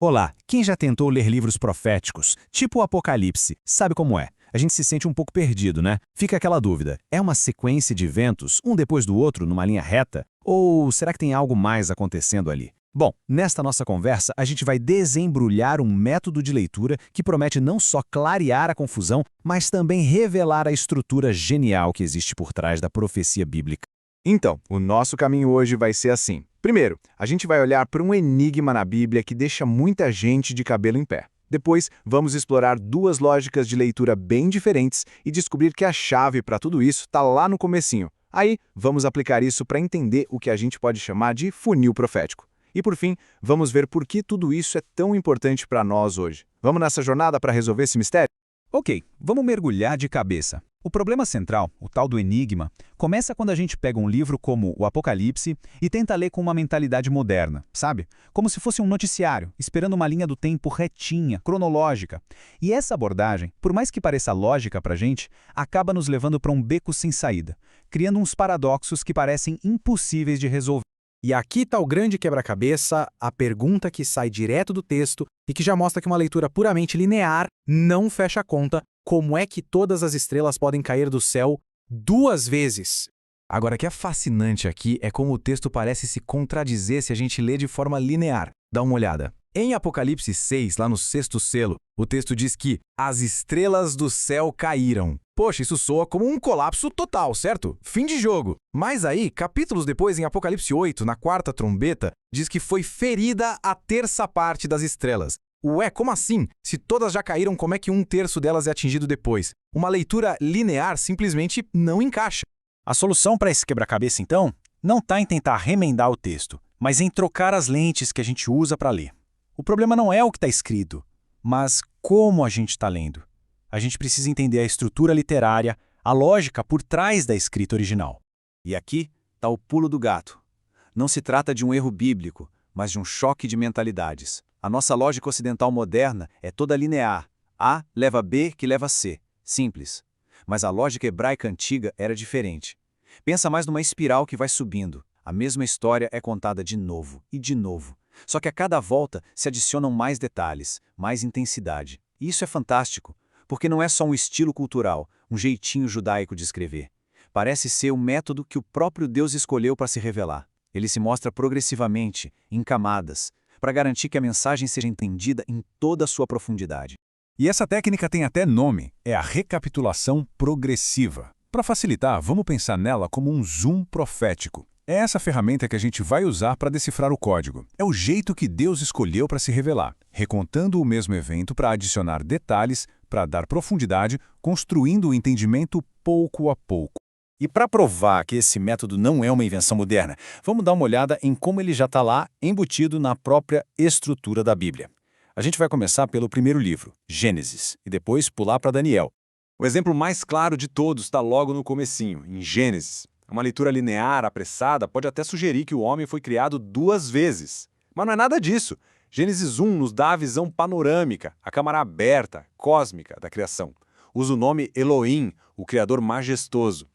Olá, quem já tentou ler livros proféticos, tipo o Apocalipse, sabe como é? A gente se sente um pouco perdido, né? Fica aquela dúvida, é uma sequência de eventos, um depois do outro, numa linha reta? Ou será que tem algo mais acontecendo ali? Bom, nesta nossa conversa, a gente vai desembrulhar um método de leitura que promete não só clarear a confusão, mas também revelar a estrutura genial que existe por trás da profecia bíblica. Então, o nosso caminho hoje vai ser assim. Primeiro, a gente vai olhar para um enigma na Bíblia que deixa muita gente de cabelo em pé. Depois, vamos explorar duas lógicas de leitura bem diferentes e descobrir que a chave para tudo isso está lá no comecinho. Aí, vamos aplicar isso para entender o que a gente pode chamar de funil profético. E por fim, vamos ver por que tudo isso é tão importante para nós hoje. Vamos nessa jornada para resolver esse mistério? Ok, vamos mergulhar de cabeça. O problema central, o tal do enigma, começa quando a gente pega um livro como o Apocalipse e tenta ler com uma mentalidade moderna, sabe? Como se fosse um noticiário, esperando uma linha do tempo retinha, cronológica. E essa abordagem, por mais que pareça lógica pra gente, acaba nos levando para um beco sem saída, criando uns paradoxos que parecem impossíveis de resolver. E aqui está o grande quebra-cabeça, a pergunta que sai direto do texto e que já mostra que uma leitura puramente linear não fecha a conta. Como é que todas as estrelas podem cair do céu duas vezes? Agora, o que é fascinante aqui é como o texto parece se contradizer se a gente lê de forma linear. Dá uma olhada. Em Apocalipse 6, lá no sexto selo, o texto diz que as estrelas do céu caíram. Poxa, isso soa como um colapso total, certo? Fim de jogo. Mas aí, capítulos depois, em Apocalipse 8, na quarta trombeta, diz que foi ferida a terça parte das estrelas. Ué, como assim? Se todas já caíram, como é que um terço delas é atingido depois? Uma leitura linear simplesmente não encaixa. A solução para esse quebra-cabeça, então, não está em tentar remendar o texto, mas em trocar as lentes que a gente usa para ler. O problema não é o que está escrito, mas como a gente está lendo. A gente precisa entender a estrutura literária, a lógica por trás da escrita original. E aqui está o pulo do gato. Não se trata de um erro bíblico, mas de um choque de mentalidades. A nossa lógica ocidental moderna é toda linear. A leva B que leva C. Simples. Mas a lógica hebraica antiga era diferente. Pensa mais numa espiral que vai subindo. A mesma história é contada de novo e de novo. Só que a cada volta se adicionam mais detalhes, mais intensidade. E isso é fantástico, porque não é só um estilo cultural, um jeitinho judaico de escrever. Parece ser o método que o próprio Deus escolheu para se revelar. Ele se mostra progressivamente, em camadas, para garantir que a mensagem seja entendida em toda a sua profundidade. E essa técnica tem até nome, é a recapitulação progressiva. Para facilitar, vamos pensar nela como um zoom profético. É essa ferramenta que a gente vai usar para decifrar o código. É o jeito que Deus escolheu para se revelar, recontando o mesmo evento para adicionar detalhes, para dar profundidade, construindo o entendimento pouco a pouco. E para provar que esse método não é uma invenção moderna, vamos dar uma olhada em como ele já está lá embutido na própria estrutura da Bíblia. A gente vai começar pelo primeiro livro, Gênesis, e depois pular para Daniel. O exemplo mais claro de todos está logo no comecinho, em Gênesis. Uma leitura linear, apressada, pode até sugerir que o homem foi criado duas vezes. Mas não é nada disso. Gênesis 1 nos dá a visão panorâmica, a câmara aberta, cósmica da criação. Usa o nome Elohim, o Criador majestoso.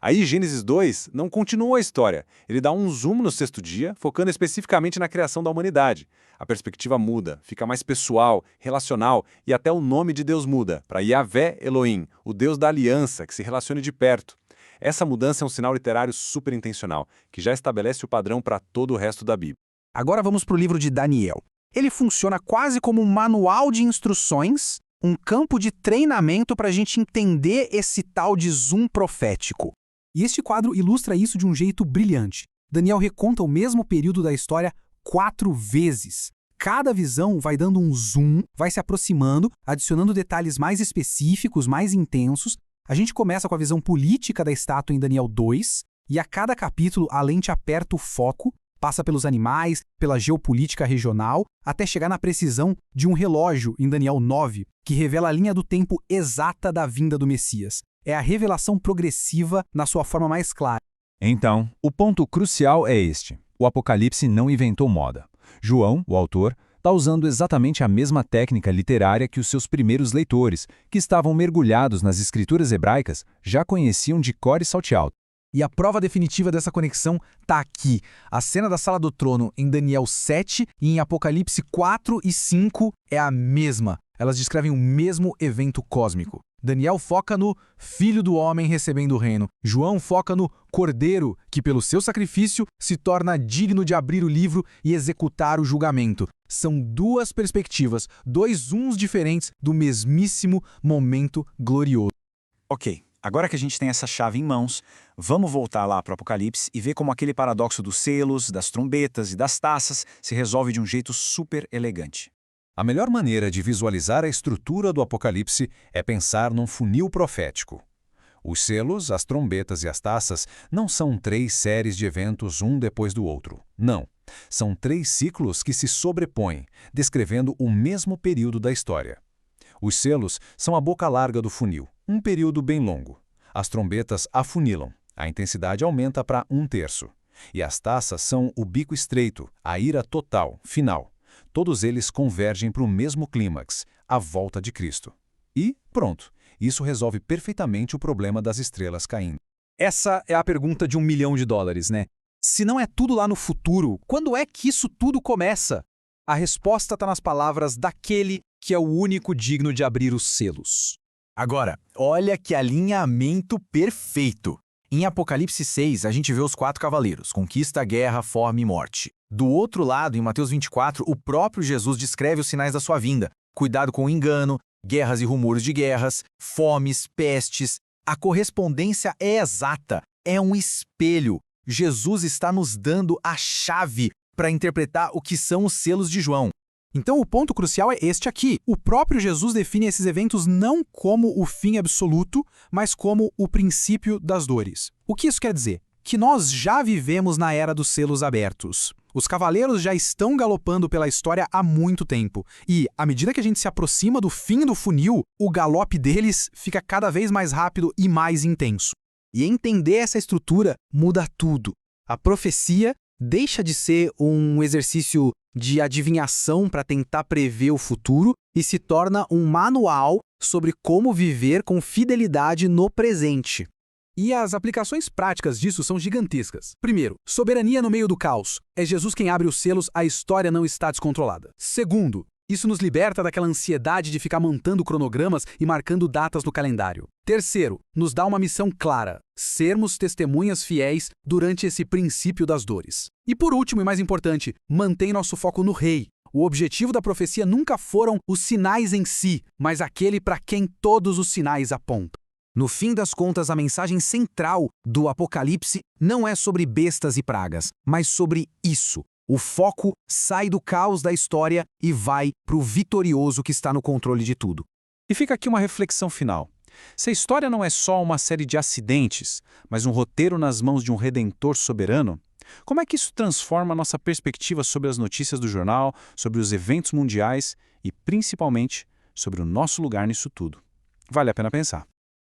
Aí Gênesis 2 não continua a história. Ele dá um zoom no sexto dia, focando especificamente na criação da humanidade. A perspectiva muda, fica mais pessoal, relacional e até o nome de Deus muda, para Yahvé Elohim, o Deus da aliança, que se relacione de perto. Essa mudança é um sinal literário super intencional, que já estabelece o padrão para todo o resto da Bíblia. Agora vamos para o livro de Daniel. Ele funciona quase como um manual de instruções, um campo de treinamento para a gente entender esse tal de zoom profético. E este quadro ilustra isso de um jeito brilhante. Daniel reconta o mesmo período da história 4 vezes. Cada visão vai dando um zoom, vai se aproximando, adicionando detalhes mais específicos, mais intensos. A gente começa com a visão política da estátua em Daniel 2, e a cada capítulo a lente aperta o foco, passa pelos animais, pela geopolítica regional, até chegar na precisão de um relógio em Daniel 9, que revela a linha do tempo exata da vinda do Messias. É a revelação progressiva na sua forma mais clara. Então, o ponto crucial é este. O Apocalipse não inventou moda. João, o autor, está usando exatamente a mesma técnica literária que os seus primeiros leitores, que estavam mergulhados nas escrituras hebraicas, já conheciam de cor e salteado. E a prova definitiva dessa conexão está aqui. A cena da Sala do Trono em Daniel 7 e em Apocalipse 4 e 5 é a mesma. Elas descrevem o mesmo evento cósmico. Daniel foca no Filho do Homem recebendo o reino. João foca no Cordeiro, que pelo seu sacrifício se torna digno de abrir o livro e executar o julgamento. São duas perspectivas, dois zooms diferentes do mesmíssimo momento glorioso. Ok, agora que a gente tem essa chave em mãos, vamos voltar lá para o Apocalipse e ver como aquele paradoxo dos selos, das trombetas e das taças se resolve de um jeito super elegante. A melhor maneira de visualizar a estrutura do Apocalipse é pensar num funil profético. Os selos, as trombetas e as taças não são 3 séries de eventos um depois do outro. Não. São 3 ciclos que se sobrepõem, descrevendo o mesmo período da história. Os selos são a boca larga do funil, um período bem longo. As trombetas afunilam, a intensidade aumenta para 1/3. E as taças são o bico estreito, a ira total, final. Todos eles convergem para o mesmo clímax, a volta de Cristo. E pronto, isso resolve perfeitamente o problema das estrelas caindo. Essa é a pergunta de $1 milhão, né? Se não é tudo lá no futuro, quando é que isso tudo começa? A resposta está nas palavras daquele que é o único digno de abrir os selos. Agora, olha que alinhamento perfeito! Em Apocalipse 6, a gente vê os 4 cavaleiros, conquista, guerra, fome e morte. Do outro lado, em Mateus 24, o próprio Jesus descreve os sinais da sua vinda. Cuidado com o engano, guerras e rumores de guerras, fomes, pestes. A correspondência é exata, é um espelho. Jesus está nos dando a chave para interpretar o que são os selos de João. Então o ponto crucial é este aqui. O próprio Jesus define esses eventos não como o fim absoluto, mas como o princípio das dores. O que isso quer dizer? Que nós já vivemos na era dos selos abertos. Os cavaleiros já estão galopando pela história há muito tempo. E, à medida que a gente se aproxima do fim do funil, o galope deles fica cada vez mais rápido e mais intenso. E entender essa estrutura muda tudo. A profecia deixa de ser um exercício de adivinhação para tentar prever o futuro e se torna um manual sobre como viver com fidelidade no presente. E as aplicações práticas disso são gigantescas. Primeiro, soberania no meio do caos. É Jesus quem abre os selos, a história não está descontrolada. Segundo, isso nos liberta daquela ansiedade de ficar montando cronogramas e marcando datas no calendário. Terceiro, nos dá uma missão clara: sermos testemunhas fiéis durante esse princípio das dores. E por último e mais importante, mantém nosso foco no Rei. O objetivo da profecia nunca foram os sinais em si, mas aquele para quem todos os sinais apontam. No fim das contas, a mensagem central do Apocalipse não é sobre bestas e pragas, mas sobre isso. O foco sai do caos da história e vai para o vitorioso que está no controle de tudo. E fica aqui uma reflexão final. Se a história não é só uma série de acidentes, mas um roteiro nas mãos de um redentor soberano, como é que isso transforma a nossa perspectiva sobre as notícias do jornal, sobre os eventos mundiais e, principalmente, sobre o nosso lugar nisso tudo? Vale a pena pensar.